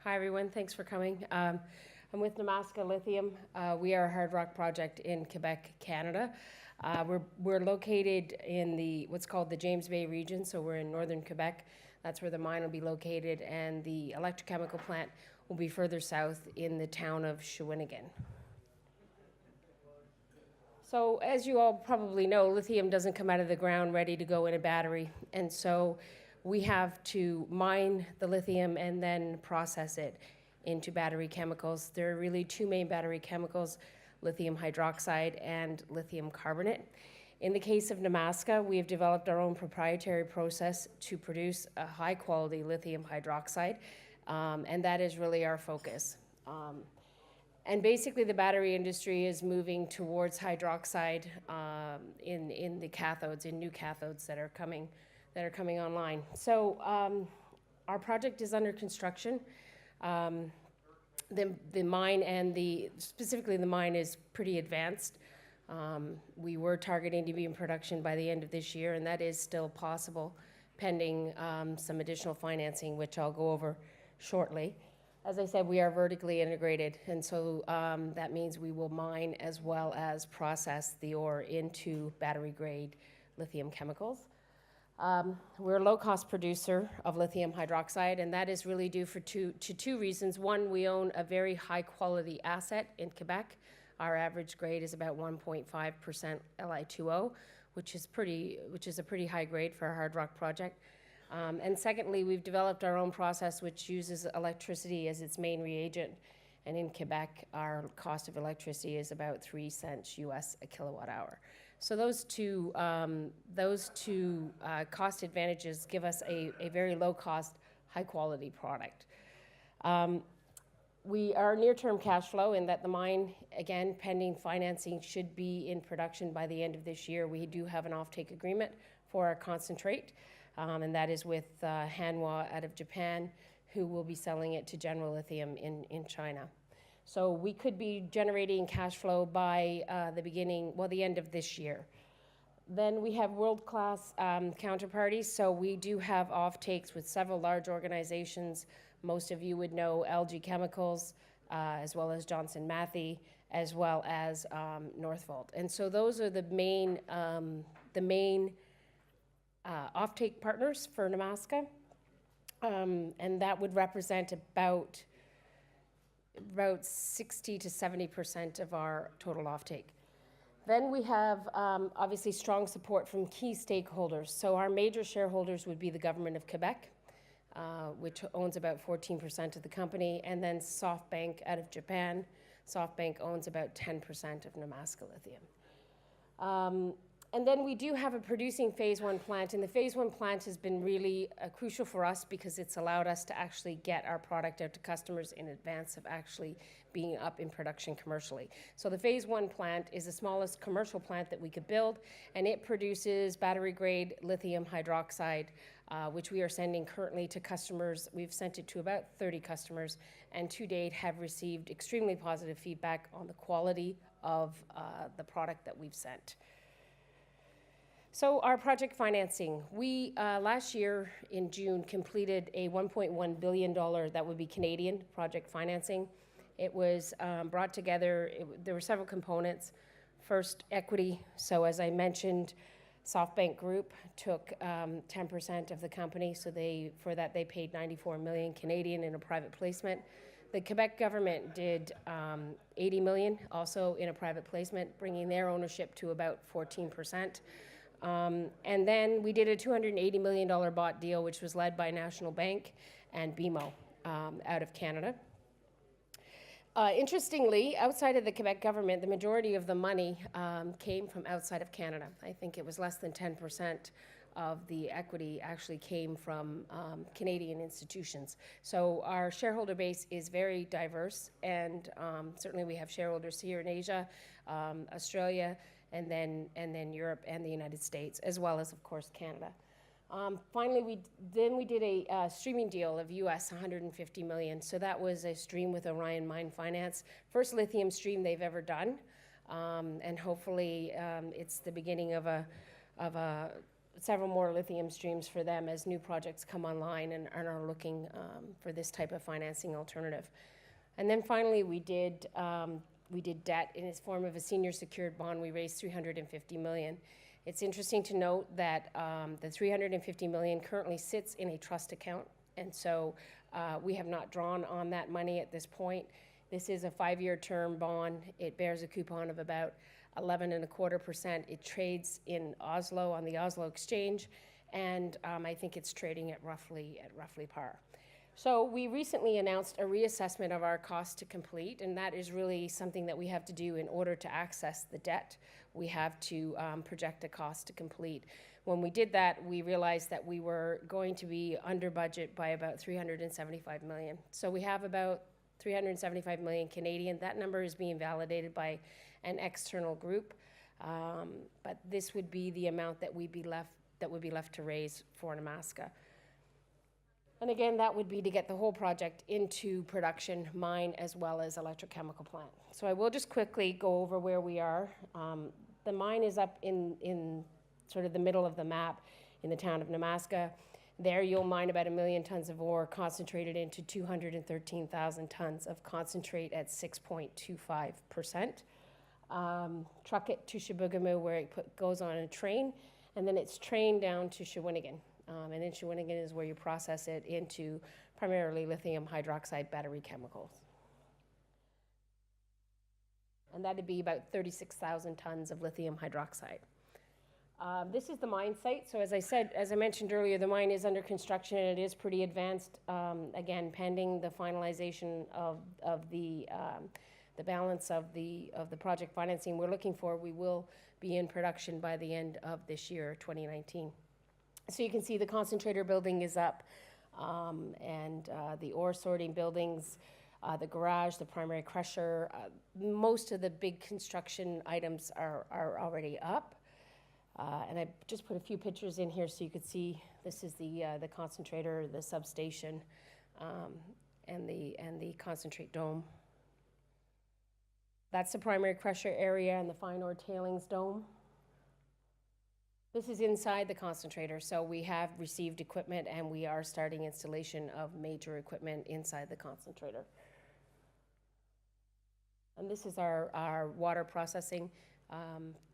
Hi, everyone. Thanks for coming. I'm with Nemaska Lithium. We are a hard rock project in Quebec, Canada. We're located in what's called the James Bay region, so we're in northern Quebec. That's where the mine will be located, and the electrochemical plant will be further south in the town of Shawinigan. So as you all probably know, lithium doesn't come out of the ground ready to go in a battery, and so we have to mine the lithium and then process it into battery chemicals. There are really two main battery chemicals, lithium hydroxide and lithium carbonate. In the case of Nemaska, we have developed our own proprietary process to produce a high-quality lithium hydroxide, and that is really our focus. And basically, the battery industry is moving towards hydroxide in the cathodes, in new cathodes that are coming online. So our project is under construction. The mine and specifically the mine is pretty advanced. We were targeting to be in production by the end of this year, and that is still possible pending some additional financing, which I'll go over shortly. As I said, we are vertically integrated, and so that means we will mine as well as process the ore into battery-grade lithium chemicals. We're a low-cost producer of lithium hydroxide, and that is really due to two reasons. One, we own a very high-quality asset in Quebec. Our average grade is about 1.5% Li2O, which is a pretty high grade for a hard rock project. And secondly, we've developed our own process which uses electricity as its main reagent. And in Quebec, our cost of electricity is about 3 cents US a kilowatt hour. So those two cost advantages give us a very low-cost, high-quality product. We are near-term cash flow in that the mine, again, pending financing, should be in production by the end of this year. We do have an offtake agreement for our concentrate, and that is with Hanwha out of Japan, who will be selling it to General Lithium in China. So we could be generating cash flow by the end of this year. Then we have world-class counterparties. So we do have offtakes with several large organizations. Most of you would know LG Chemicals, as well as Johnson Matthey, as well as Northvolt. And so those are the main offtake partners for Nemaska. And that would represent about 60 to 70% of our total offtake. Then we have obviously strong support from key stakeholders. So our major shareholders would be the government of Quebec, which owns about 14% of the company, and then SoftBank out of Japan. SoftBank owns about 10% of Nemaska Lithium. And then we do have a producing phase one plant, and the phase one plant has been really crucial for us because it's allowed us to actually get our product out to customers in advance of actually being up in production commercially. So the phase one plant is the smallest commercial plant that we could build, and it produces battery-grade lithium hydroxide, which we are sending currently to customers. We've sent it to about 30 customers, and to date have received extremely positive feedback on the quality of the product that we've sent. So our project financing, we last year in June completed a $1.1 billion, that would be Canadian, project financing. It was brought together, there were several components. First, equity. So as I mentioned, SoftBank Group took 10% of the company, so for that they paid 94 million Canadian in a private placement. The Quebec government did 80 million also in a private placement, bringing their ownership to about 14%. And then we did a $280 million bought deal, which was led by National Bank and BMO out of Canada. Interestingly, outside of the Quebec government, the majority of the money came from outside of Canada. I think it was less than 10% of the equity actually came from Canadian institutions. So our shareholder base is very diverse, and certainly we have shareholders here in Asia, Australia, and then Europe and the United States, as well as, of course, Canada. Finally, we did a streaming deal of US 150 million. So that was a stream with Orion Mine Finance, first lithium stream they've ever done, and hopefully it's the beginning of a several more lithium streams for them as new projects come online and are looking for this type of financing alternative. And then finally, we did debt in its form of a senior secured bond. We raised $350 million. It's interesting to note that the $350 million currently sits in a trust account, and so we have not drawn on that money at this point. This is a 5-year term bond. It bears a coupon of about 11.25%. It trades in Oslo on the Oslo Exchange, and I think it's trading at roughly par. So we recently announced a reassessment of our cost to complete, and that is really something that we have to do in order to access the debt. We have to project a cost to complete. When we did that, we realized that we were going to be under budget by about $375 million. So we have about 375 million Canadian. That number is being validated by an external group, but this would be the amount that would be left to raise for Nemaska. And again, that would be to get the whole project into production, mine, as well as electrochemical plant. So I will just quickly go over where we are. The mine is up in sort of the middle of the map in the town of Nemaska. There you'll mine about 1 million tons of ore concentrated into 213,000 tons of concentrate at 6.25%. Truck it to Chibougamau where it goes on a train, and then it's trained down to Shawinigan. And in Shawinigan is where you process it into primarily lithium hydroxide battery chemicals. And that'd be about 36,000 tons of lithium hydroxide. This is the mine site. So as I mentioned earlier, the mine is under construction and it is pretty advanced. Again, pending the finalization of the balance of the project financing we're looking for, we will be in production by the end of this year, 2019. So you can see the concentrator building is up, and the ore sorting buildings, the garage, the primary crusher, most of the big construction items are already up. And I just put a few pictures in here so you could see this is the concentrator, the substation, and the concentrate dome. That's the primary crusher area and the fine ore tailings dome. This is inside the concentrator, so we have received equipment and we are starting installation of major equipment inside the concentrator. And this is our water processing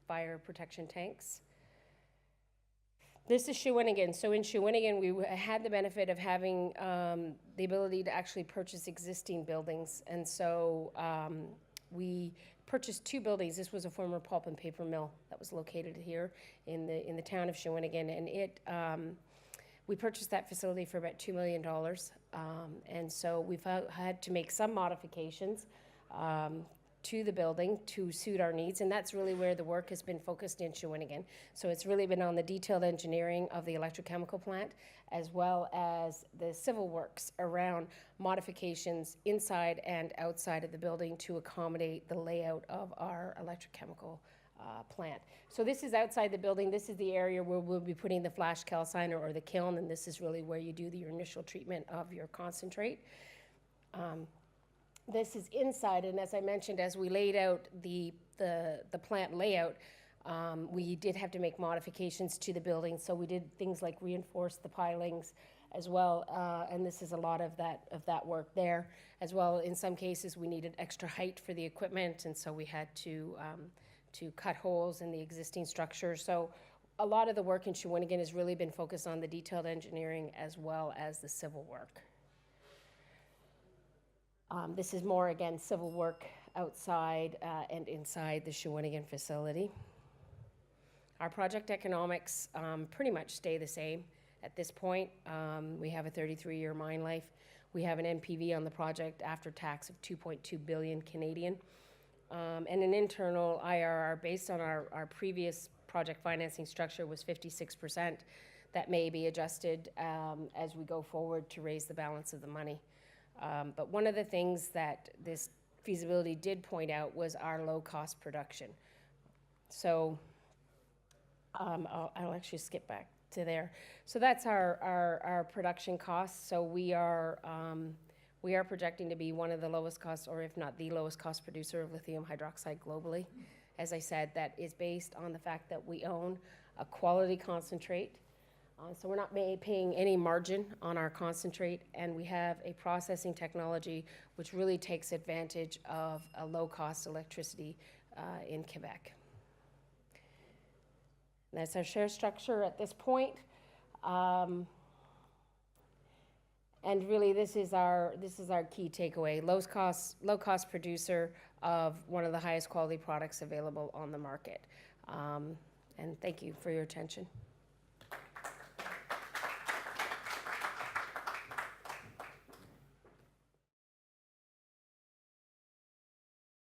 fire protection tanks. This is Shawinigan. So in Shawinigan, we had the benefit of having the ability to actually purchase existing buildings. And so we purchased 2 buildings. This was a former pulp and paper mill that was located here in the town of Shawinigan. And we purchased that facility for about $2 million. And so we've had to make some modifications to the building to suit our needs, and that's really where the work has been focused in Shawinigan. So it's really been on the detailed engineering of the electrochemical plant, as well as the civil works around modifications inside and outside of the building to accommodate the layout of our electrochemical plant. So this is outside the building. This is the area where we'll be putting the flash calciner or the kiln, and this is really where you do your initial treatment of your concentrate. This is inside, and as I mentioned, as we laid out the plant layout, we did have to make modifications to the building. So we did things like reinforce the pilings as well, and this is a lot of that work there. As well, in some cases, we needed extra height for the equipment, and so we had to cut holes in the existing structure. So a lot of the work in Shawinigan has really been focused on the detailed engineering as well as the civil work. This is more, again, civil work outside and inside the Shawinigan facility. Our project economics pretty much stay the same at this point. We have a 33-year mine life. We have an NPV on the project after tax of 2.2 billion Canadian, and an internal IRR based on our previous project financing structure was 56%. That may be adjusted as we go forward to raise the balance of the money. But one of the things that this feasibility did point out was our low-cost production. So I'll actually skip back to there. So that's our production costs. So we are projecting to be one of the lowest cost, or if not the lowest cost producer of lithium hydroxide globally. As I said, that is based on the fact that we own a quality concentrate. So we're not paying any margin on our concentrate, and we have a processing technology which really takes advantage of a low-cost electricity in Quebec. That's our share structure at this point. And really, this is our key takeaway: low cost producer of one of the highest quality products available on the market. And thank you for your attention.